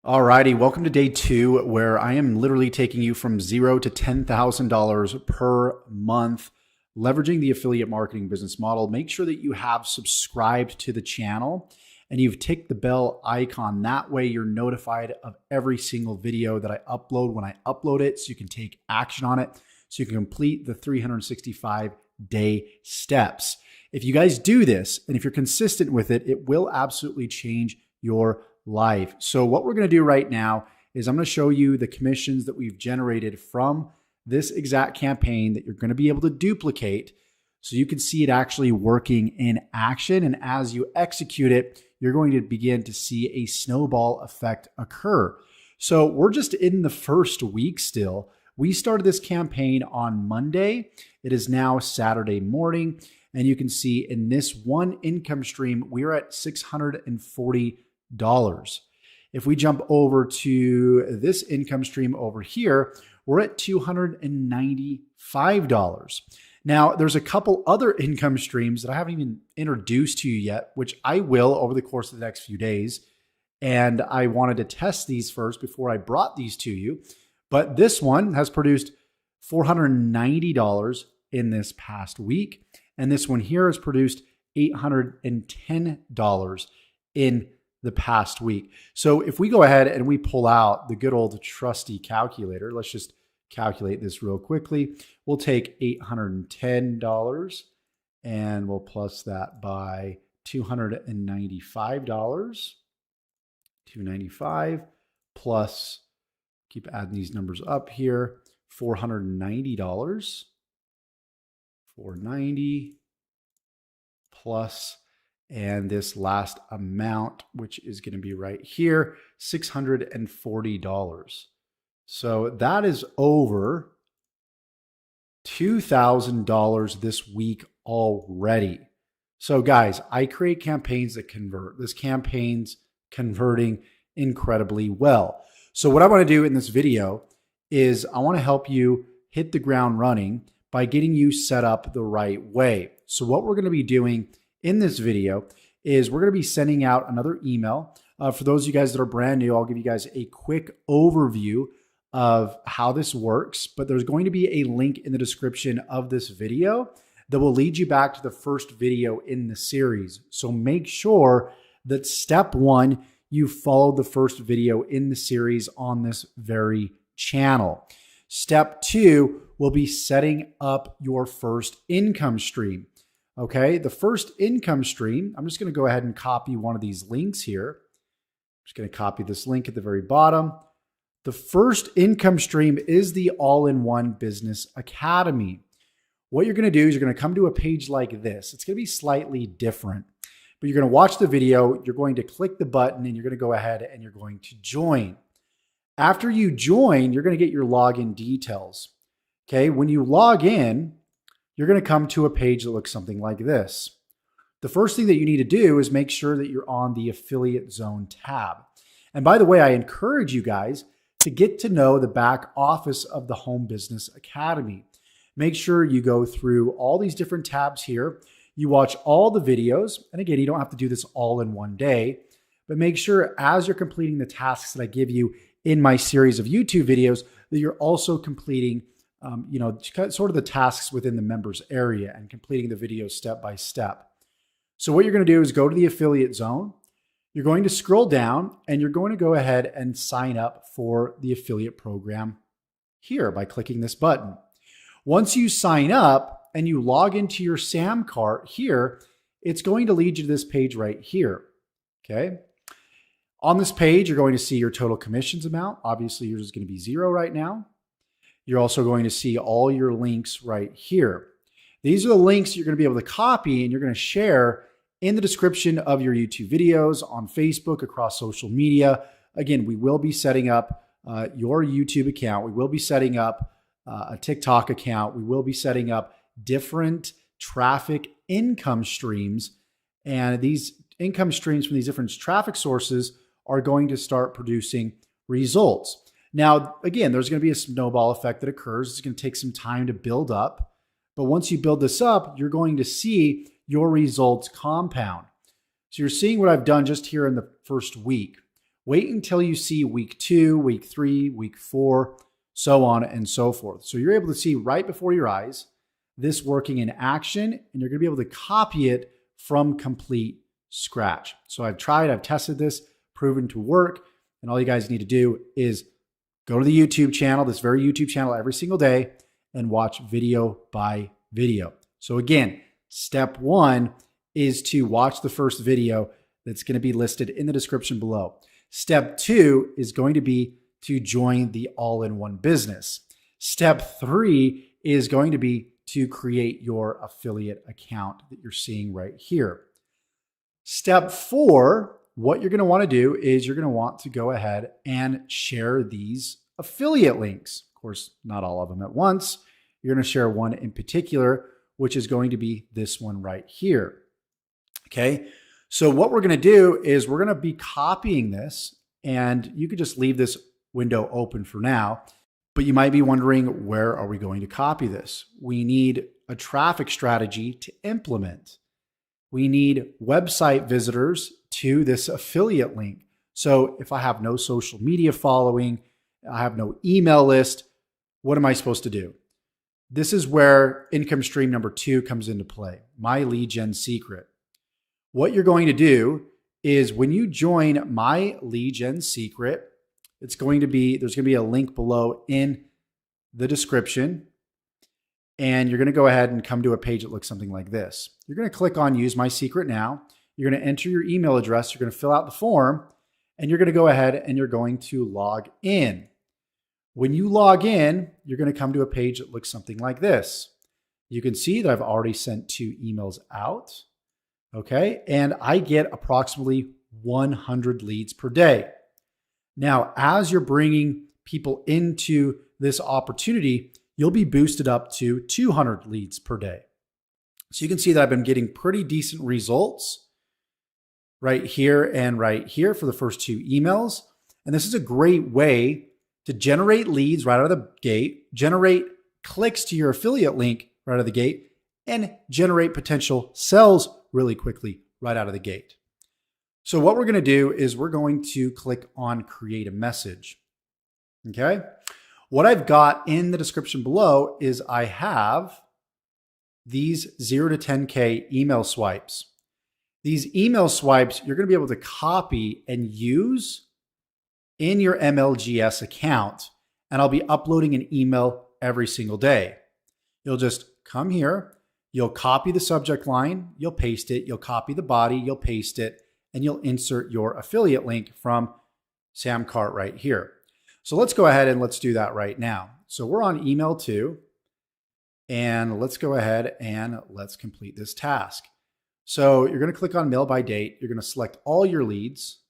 Alrighty, welcome to day 2, where I am literally taking you from $0 to $10,000 per month, leveraging the affiliate marketing business model. Make sure that you have subscribed to the channel and you've ticked the bell icon. That way you're notified of every single video that I upload when I upload it, so you can take action on it, so you can complete the 365-day steps. If you guys do this, and if you're consistent with it, it will absolutely change your life. So what we're going to do right now is I'm going to show you the commissions that we've generated from this exact campaign that you're going to be able to duplicate, so you can see it actually working in action. And as you execute it, you're going to begin to see a snowball effect occur. So we're just in the first week still. We started this campaign on Monday. It is now Saturday morning. And you can see in this one income stream, we're at $640. If we jump over to this income stream over here, we're at $295. Now, there's a couple other income streams that I haven't even introduced to you yet, which I will over the course of the next few days. And I wanted to test these first before I brought these to you. But this one has produced $490 in this past week. And this one here has produced $810 in the past week. So if we go ahead and we pull out the good old trusty calculator, let's just calculate this real quickly. We'll take $810 and we'll plus that by $295. 295 plus, keep adding these numbers up here, $490. 490 plus, and this last amount, which is going to be right here, $640. So that is over $2,000 this week already. So guys, I create campaigns that convert. This campaign's converting incredibly well. So what I want to do in this video is I want to help you hit the ground running by getting you set up the right way. So what we're going to be doing in this video is we're going to be sending out another email. For those of you guys that are brand new, I'll give you guys a quick overview of how this works, but there's going to be a link in the description of this video that will lead you back to the first video in the series. So make sure that step 1, you followed the first video in the series on this very channel. Step 2 will be setting up your first income stream. Okay, the first income stream, I'm just going to go ahead and copy one of these links here. I'm just going to copy this link at the very bottom. The first income stream is the All-in-One Business Academy. What you're going to do is you're going to come to a page like this. It's going to be slightly different, but you're going to watch the video. You're going to click the button and you're going to go ahead and you're going to join. After you join, you're going to get your login details. Okay, when you log in, you're going to come to a page that looks something like this. The first thing that you need to do is make sure that you're on the Affiliate Zone tab. And by the way, I encourage you guys to get to know the back office of the Home Business Academy. Make sure you go through all these different tabs here. You watch all the videos. And again, you don't have to do this all in one day, but make sure as you're completing the tasks that I give you in my series of YouTube videos that you're also completing sort of the tasks within the members area and completing the videos step by step. So what you're going to do is go to the Affiliate Zone. You're going to scroll down and you're going to go ahead and sign up for the affiliate program here by clicking this button. Once you sign up and you log into your SAM cart here, it's going to lead you to this page right here. Okay. On this page, you're going to see your total commissions amount. Obviously, yours is going to be 0 right now. You're also going to see all your links right here. These are the links you're going to be able to copy and you're going to share in the description of your YouTube videos, on Facebook, across social media. Again, we will be setting up your YouTube account. We will be setting up a TikTok account. We will be setting up different traffic income streams. And these income streams from these different traffic sources are going to start producing results. Now, again, there's going to be a snowball effect that occurs. It's going to take some time to build up. But once you build this up, you're going to see your results compound. So you're seeing what I've done just here in the first week. Wait until you see week 2, week 3, week 4, so on and so forth. So you're able to see right before your eyes this working in action, and you're going to be able to copy it from complete scratch. So I've tested this, proven to work, and all you guys need to do is go to the YouTube channel, this very YouTube channel, every single day and watch video by video. So again, step 1 is to watch the first video that's going to be listed in the description below. Step 2 is going to be to join the all-in-one business. Step 3 is going to be to create your affiliate account that you're seeing right here. Step 4, what you're going to want to do is you're going to want to go ahead and share these affiliate links. Of course, not all of them at once. You're going to share one in particular, which is going to be this one right here. Okay. So what we're going to do is we're going to be copying this, and you could just leave this window open for now, but you might be wondering, where are we going to copy this? We need a traffic strategy to implement. We need website visitors to this affiliate link. So if I have no social media following, I have no email list, what am I supposed to do? This is where income stream number 2 comes into play, my lead gen secret. What you're going to do is when you join my lead gen secret, there's going to be a link below in the description, and you're going to go ahead and come to a page that looks something like this. You're going to click on use my secret now. You're going to enter your email address. You're going to fill out the form, and you're going to go ahead and you're going to log in. When you log in, you're going to come to a page that looks something like this. You can see that I've already sent 2 emails out. Okay. And I get approximately 100 leads per day. Now, as you're bringing people into this opportunity, you'll be boosted up to 200 leads per day. So you can see that I've been getting pretty decent results right here and right here for the first 2 emails. And this is a great way to generate leads right out of the gate, generate clicks to your affiliate link right out of the gate, and generate potential sales really quickly right out of the gate. So what we're going to do is we're going to click on create a message. Okay. What I've got in the description below is I have these 0 to 10K email swipes. These email swipes, you're going to be able to copy and use in your MLGS account, and I'll be uploading an email every single day. You'll just come here, you'll copy the subject line, you'll paste it, you'll copy the body, you'll paste it, and you'll insert your affiliate link from Sam Cart right here. So let's go ahead and let's do that right now. So we're on email 2, and let's go ahead and let's complete this task. So you're going to click on mail by date. You're going to select all your leads.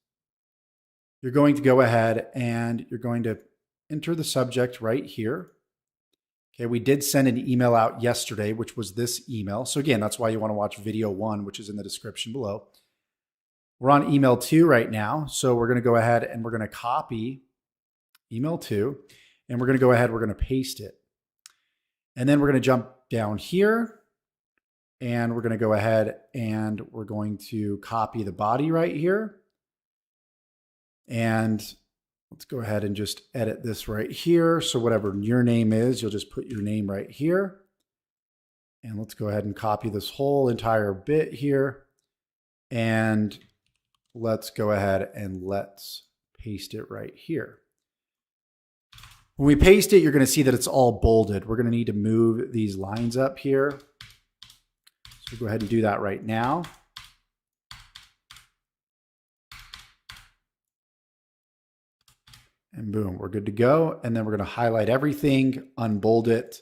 You're going to go ahead and you're going to enter the subject right here. Okay, we did send an email out yesterday, which was this email. So again, that's why you want to watch video 1, which is in the description below. We're on email 2 right now. So we're going to go ahead and we're going to copy email 2, and we're going to go ahead, we're going to paste it. And then we're going to jump down here, and we're going to go ahead and we're going to copy the body right here. And let's go ahead and just edit this right here. So whatever your name is, you'll just put your name right here. And let's go ahead and copy this whole entire bit here. And let's go ahead and let's paste it right here. When we paste it, you're going to see that it's all bolded. We're going to need to move these lines up here. So go ahead and do that right now. And boom, we're good to go. And then we're going to highlight everything, unbold it.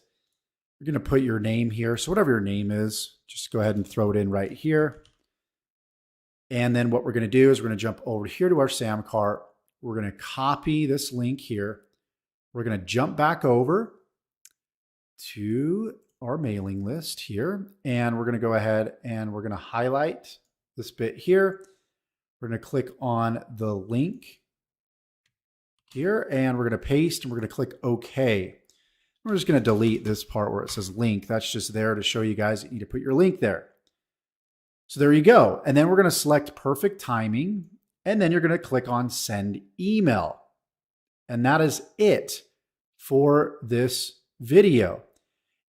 You're going to put your name here. So whatever your name is, just go ahead and throw it in right here. And then what we're going to do is we're going to jump over here to our Sam Cart. We're going to copy this link here. We're going to jump back over to our mailing list here. And we're going to go ahead and we're going to highlight this bit here. We're going to click on the link here, and we're going to paste, and we're going to click OK. We're just going to delete this part where it says link. That's just there to show you guys that you need to put your link there. So there you go. And then we're going to select perfect timing, And then you're going to click on send email. And that is it for this video.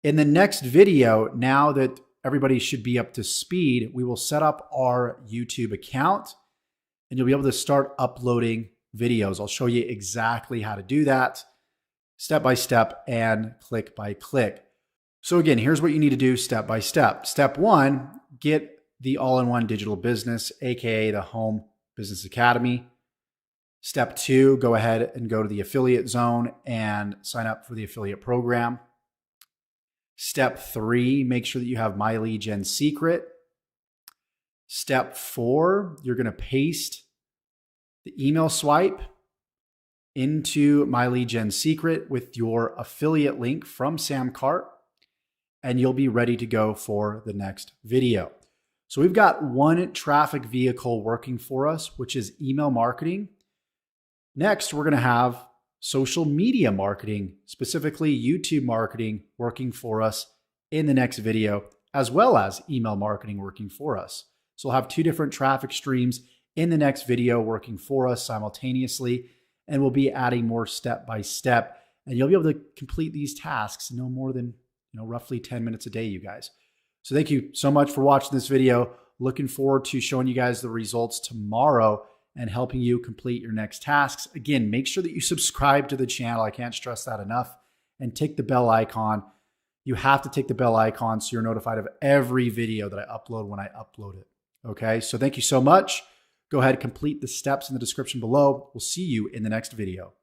In the next video, now that everybody should be up to speed, we will set up our YouTube account and you'll be able to start uploading videos. I'll show you exactly how to do that step by step and click by click. So again, here's what you need to do step by step. Step one, get the all-in-one digital business, AKA the Home Business Academy. Step two, go ahead and go to the affiliate zone and sign up for the affiliate program. Step three, make sure that you have My Lead Gen Secret. Step four, you're going to paste the email swipe into My Lead Gen Secret with your affiliate link from Sam Cart, and you'll be ready to go for the next video. So we've got one traffic vehicle working for us, which is email marketing. Next, we're going to have social media marketing, specifically YouTube marketing, working for us in the next video, as well as email marketing working for us. So we'll have two different traffic streams in the next video working for us simultaneously, and we'll be adding more step by step, and you'll be able to complete these tasks in no more than roughly 10 minutes a day, you guys. So thank you so much for watching this video. Looking forward to showing you guys the results tomorrow and helping you complete your next tasks. Again, make sure that you subscribe to the channel. I can't stress that enough. And tick the bell icon. You have to tick the bell icon so you're notified of every video that I upload when I upload it. Okay, so thank you so much. Go ahead and complete the steps in the description below. We'll see you in the next video.